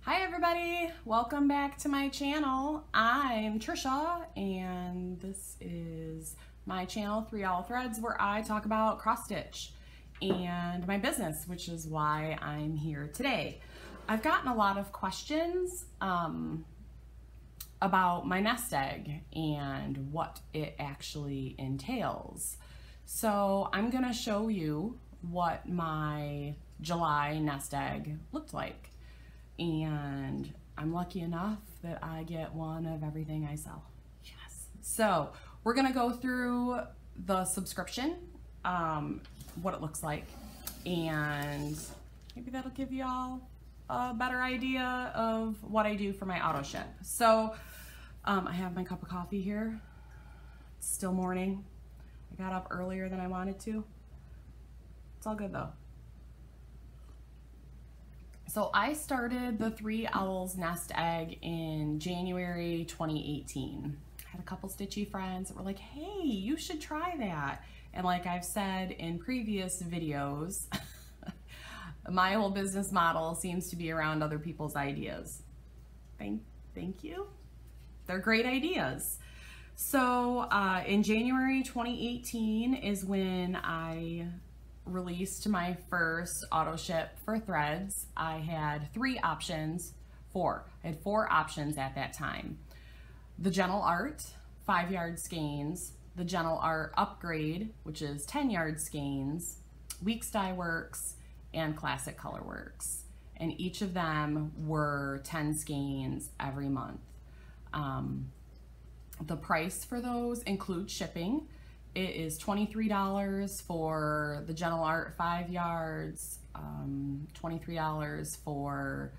Hi everybody, welcome back to my channel. I'm Trisha and this is my channel 3 Owl Threads, where I talk about cross stitch and my business, which is why I'm here today. I've gotten a lot of questions about my nest egg and what it actually entails. So I'm gonna show you what my July nest egg looked like. And I'm lucky enough that I get one of everything I sell. Yes. So we're gonna go through the subscription, what it looks like, and maybe that'll give you all a better idea of what I do for my auto ship. So I have my cup of coffee here. It's still morning. I got up earlier than I wanted to. It's all good though. So I started the 3 Owls nest egg in January 2018. I had a couple stitchy friends that were like, hey, you should try that. And like I've said in previous videos, my whole business model seems to be around other people's ideas. Thank you. They're great ideas. So in January 2018 is when I released my first auto ship for threads. I had 3 options, 4. I had 4 options at that time. The Gentle Art 5-yard skeins, the Gentle Art Upgrade, which is 10-yard skeins, Weeks Dye Works, and Classic Color Works. And each of them were 10 skeins every month. The price for those includes shipping. It is $23 for the Gentle Art 5 yards, $23 for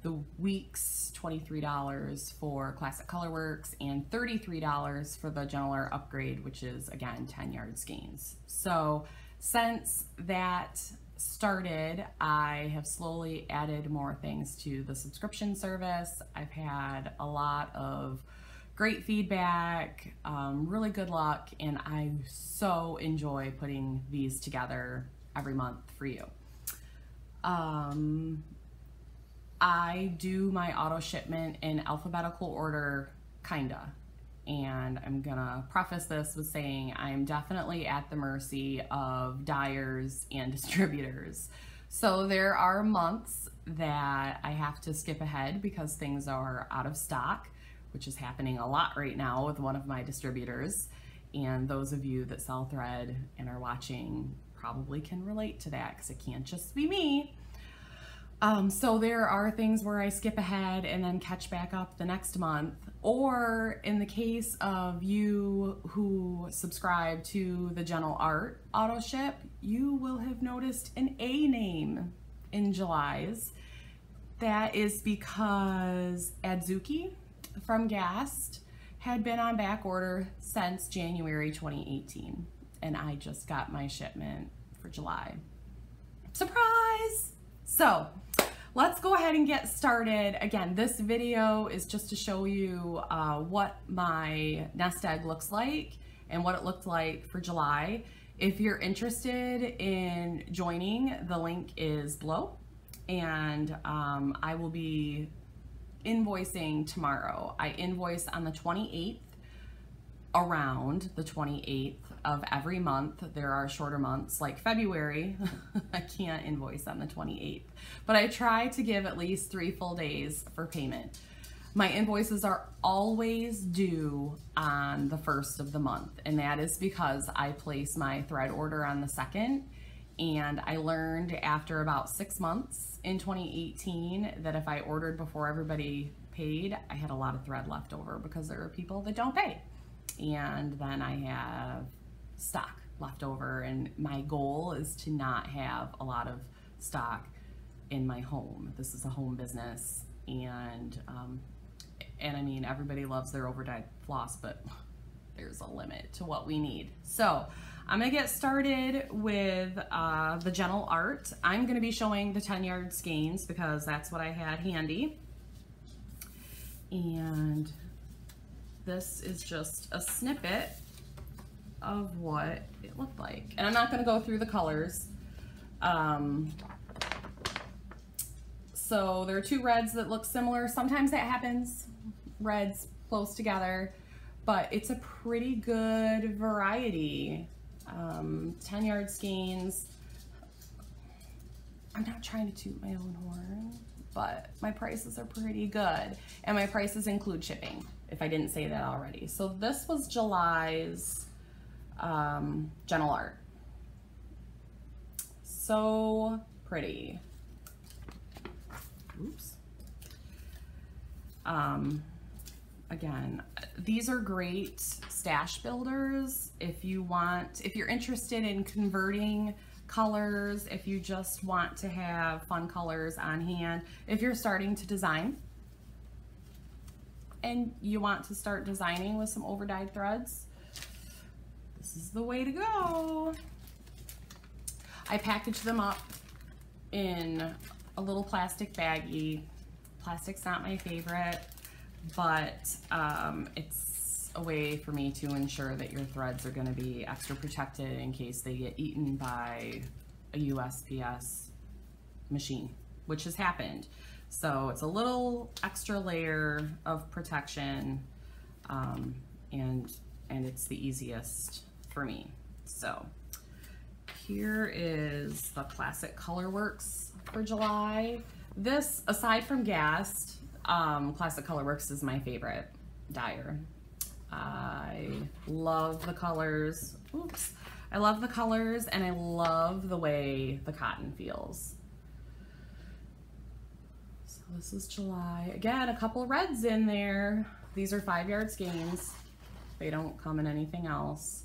the Weeks, $23 for Classic Color Works, and $33 for the Gentle Art Upgrade, which is again 10-yard skeins. So since that started, I have slowly added more things to the subscription service. I've had a lot of great feedback, really good luck, and I so enjoy putting these together every month for you. I do my auto shipment in alphabetical order, kinda, and I'm gonna preface this with saying I'm definitely at the mercy of dyers and distributors. So there are months that I have to skip ahead because things are out of stock, which is happening a lot right now with one of my distributors. And those of you that sell thread and are watching probably can relate to that because it can't just be me. So there are things where I skip ahead and then catch back up the next month. Or in the case of you who subscribe to the Gentle Art auto ship, you will have noticed an A name in July's. That is because Adzuki from Gast had been on back order since January 2018, and I just got my shipment for July. Surprise! So let's go ahead and get started. Again, this video is just to show you what my nest egg looks like and what it looked like for July. If you're interested in joining, the link is below, and I will be invoicing tomorrow. I invoice on the 28th, around the 28th of every month. There are shorter months like February. I can't invoice on the 28th, but I try to give at least 3 full days for payment. My invoices are always due on the 1st of the month, and that is because I place my thread order on the 2nd. And I learned after about 6 months in 2018 that if I ordered before everybody paid, I had a lot of thread left over because there are people that don't pay. And then I have stock left over, and my goal is to not have a lot of stock in my home. This is a home business, and I mean, everybody loves their overdyed floss, but there's a limit to what we need. So I'm gonna get started with the Gentle Art. I'm gonna be showing the 10-yard skeins because that's what I had handy. And this is just a snippet of what it looked like. And I'm not gonna go through the colors. So there are two reds that look similar. Sometimes that happens, reds close together, but it's a pretty good variety. 10-yard skeins. I'm not trying to toot my own horn, but my prices are pretty good. And my prices include shipping, if I didn't say that already. So this was July's Gentle Art. So pretty. Oops. Again, these are great stash builders if you're interested in converting colors, if you just want to have fun colors on hand, if you're starting to design and you want to start designing with some over-dyed threads, this is the way to go. I package them up in a little plastic baggie. Plastic's not my favorite, but it's a way for me to ensure that your threads are going to be extra protected in case they get eaten by a USPS machine, which has happened. So it's a little extra layer of protection, and it's the easiest for me. So here is the Classic Colorworks for July. This, aside from Gast, Classic Colorworks is my favorite dyer. I love the colors. Oops. I love the colors, and I love the way the cotton feels. So this is July. Again, a couple reds in there. These are 5-yard skeins. They don't come in anything else.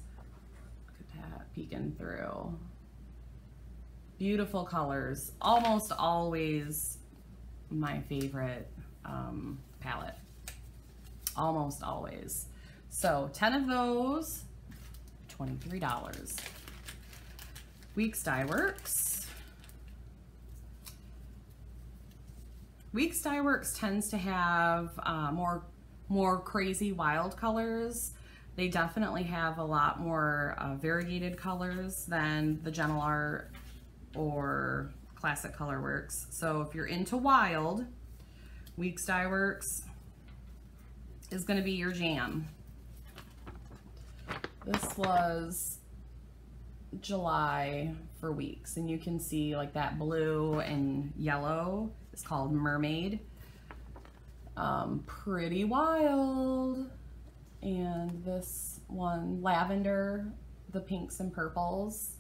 Look at that peeking through. Beautiful colors. Almost always my favorite palette. Almost always. So 10 of those, $23. Weeks Dye Works. Weeks Dye Works tends to have more crazy wild colors. They definitely have a lot more variegated colors than the Gentle Art or Classic Colorworks. So if you're into wild, Weeks Dye Works is going to be your jam. This was July for Weeks, and you can see like that blue and yellow is called Mermaid. Pretty wild. And this one, Lavender, the pinks and purples.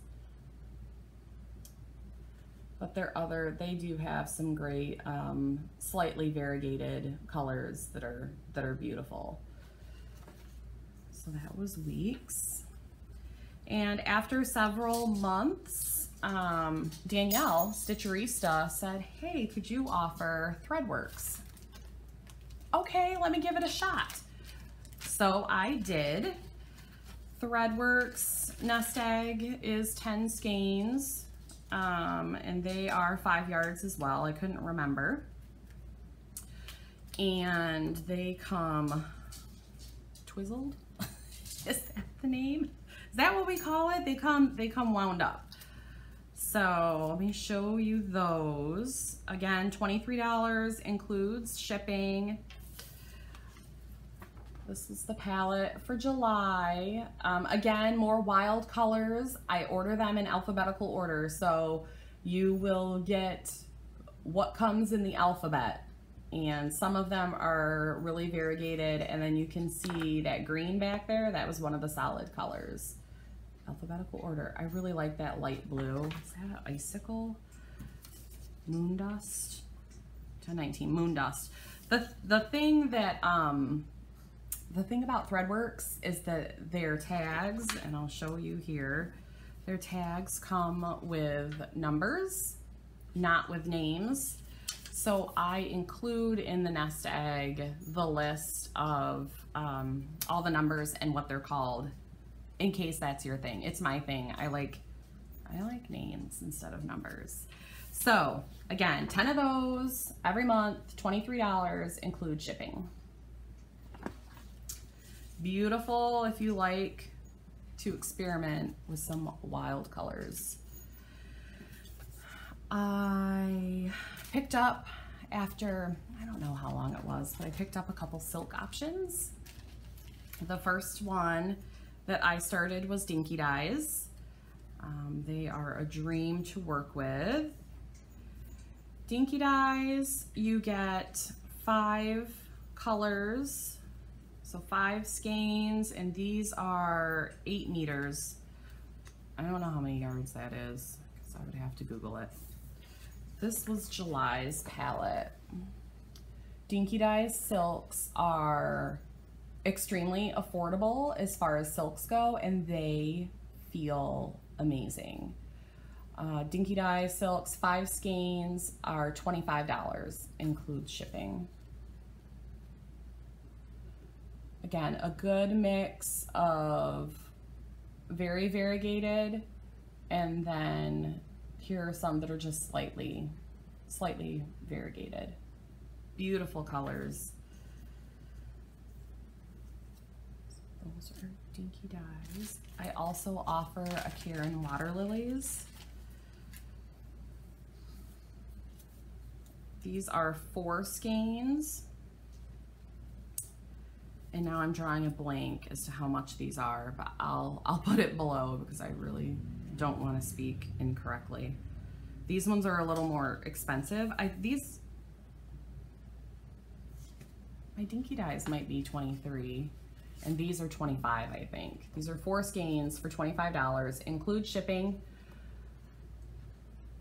But they do have some great, slightly variegated colors that are beautiful. So that was Weeks. And after several months, Danielle, Stitcherista, said, hey, could you offer Threadworks? Okay, let me give it a shot. So I did. Threadworks Nest Egg is 10 skeins. And they are 5 yards as well. I couldn't remember. And they come twizzled. Is that the name? Is that what we call it? They come wound up. So let me show you those. Again, $23 includes shipping. This is the palette for July. Again, more wild colors. I order them in alphabetical order, so you will get what comes in the alphabet. And some of them are really variegated, and then you can see that green back there. That was one of the solid colors. Alphabetical order. I really like that light blue. Is that an icicle? Moon Dust. 1019 Moon Dust. The thing that the thing about Threadworks is that their tags, and I'll show you here, their tags come with numbers, not with names. So I include in the Nest Egg the list of all the numbers and what they're called, in case that's your thing. It's my thing. I like names instead of numbers. So again, 10 of those every month, $23, include shipping. Beautiful if you like to experiment with some wild colors. I picked up after, I don't know how long it was, but I picked up a couple silk options. The first one that I started was Dinky Dyes. They are a dream to work with. Dinky Dyes, you get 5 colors, so 5 skeins, and these are 8 meters. I don't know how many yards that is, because I would have to Google it. This was July's palette. Dinky Dyes silks are extremely affordable as far as silks go, and they feel amazing. Dinky Dyes silks 5 skeins are $25, includes shipping. Again, a good mix of very variegated, and then here are some that are just slightly variegated. Beautiful colors. Those are Dinky Dyes. I also offer a Karen water lilies. These are 4 skeins. And now I'm drawing a blank as to how much these are, but I'll put it below because I really don't want to speak incorrectly. These ones are a little more expensive. My Dinky Dyes might be 23, and these are 25, I think. These are 4 skeins for $25, include shipping.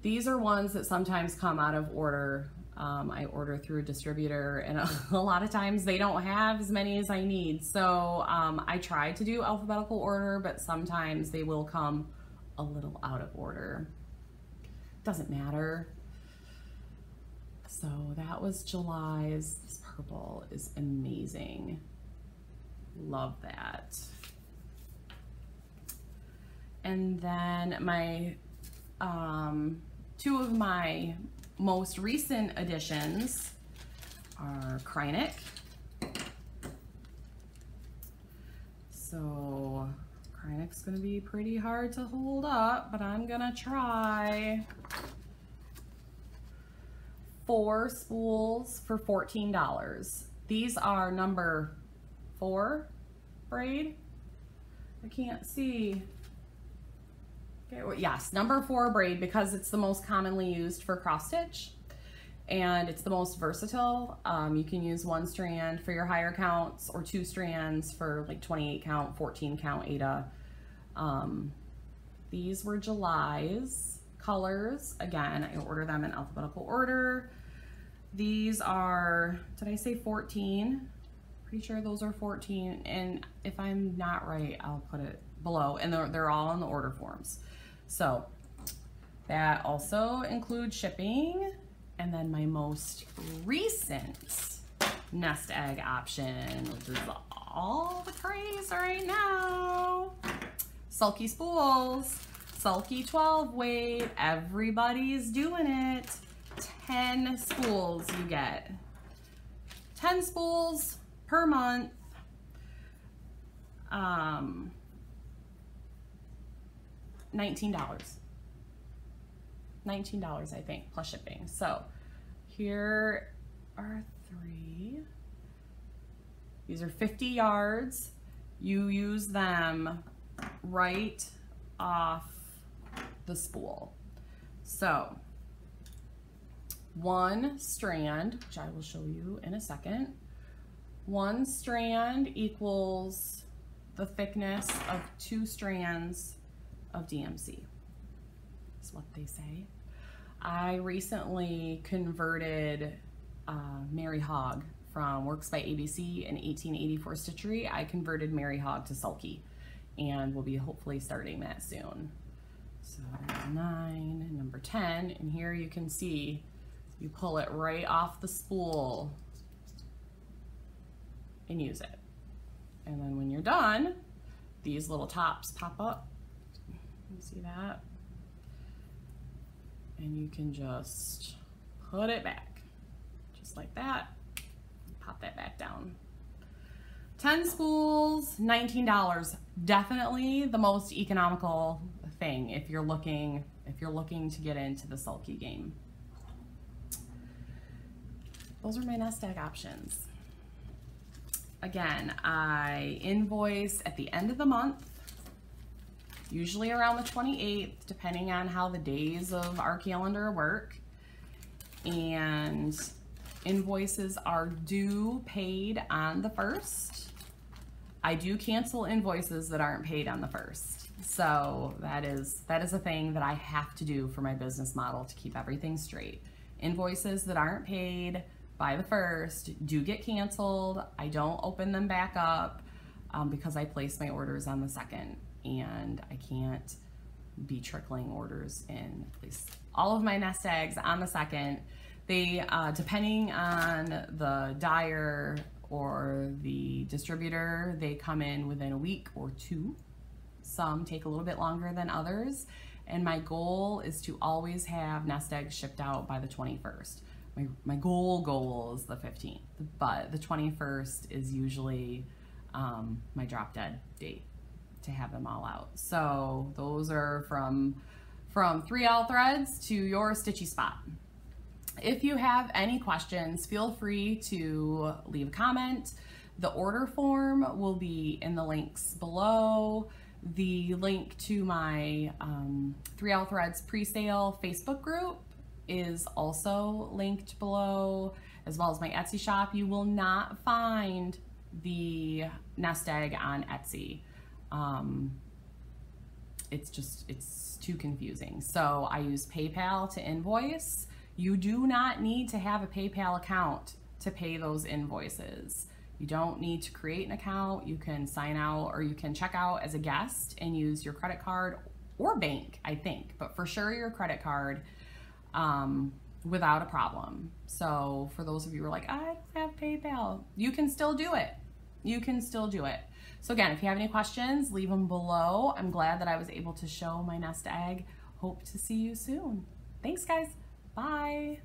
These are ones that sometimes come out of order. I order through a distributor, and a lot of times they don't have as many as I need. So I try to do alphabetical order, but sometimes they will come a little out of order. Doesn't matter. So that was July's. This purple is amazing. Love that. And then my 2 of my most recent additions are Krynic. So Krynic's gonna be pretty hard to hold up, but I'm gonna try. 4 spools for $14. These are number 4 braid. I can't see. Okay, well, yes, number 4 braid, because it's the most commonly used for cross stitch and it's the most versatile. You can use 1 strand for your higher counts or 2 strands for like 28 count, 14 count Aida. These were July's colors. Again, I order them in alphabetical order. These are, did I say 14? Pretty sure those are 14, and if I'm not right, I'll put it below, and they're all in the order forms. So that also includes shipping. And then my most recent nest egg option, which is all the craze right now, Sulky Spools, Sulky 12 weight, everybody's doing it. 10 spools you get. 10 spools per month. $19. $19, I think, plus shipping. So here are 3. These are 50 yards. You use them right off the spool. So 1 strand, which I will show you in a second. 1 strand equals the thickness of 2 strands of DMC. That's what they say. I recently converted Mary Hogg from Works by ABC in 1884 Stitchery. I converted Mary Hogg to Sulky, and we'll be hopefully starting that soon. So there's 9, number 10, and here you can see you pull it right off the spool and use it. And then when you're done, these little tops pop up. You see that? And you can just put it back, just like that. Pop that back down. 10 spools, $19. Definitely the most economical thing if you're looking to get into the Sulky game. those are my nest egg options. Again, I invoice at the end of the month, usually around the 28th, depending on how the days of our calendar work. And invoices are due paid on the 1st. I do cancel invoices that aren't paid on the 1st. So that is a thing that I have to do for my business model to keep everything straight. Invoices that aren't paid by the 1st do get canceled. I don't open them back up because I place my orders on the 2nd, and I can't be trickling orders in. Place all of my nest eggs on the 2nd. They, depending on the dyer or the distributor, they come in within a week or 2. Some take a little bit longer than others. And my goal is to always have nest eggs shipped out by the 21st. My goal is the 15th, but the 21st is usually my drop dead date to have them all out. So those are from 3L threads to your stitchy spot. If you have any questions, feel free to leave a comment. The order form will be in the links below. The link to my 3L Threads pre-sale Facebook group is also linked below, as well as my Etsy shop. You will not find the nest egg on Etsy. It's too confusing. So I use PayPal to invoice. You do not need to have a PayPal account to pay those invoices. You don't need to create an account. You can sign out, or you can check out as a guest and use your credit card or bank, I think, but for sure your credit card without a problem. So for those of you who are like, I don't have PayPal, you can still do it. You can still do it. So again, if you have any questions, leave them below. I'm glad that I was able to show my nest egg. Hope to see you soon. Thanks, guys. Bye.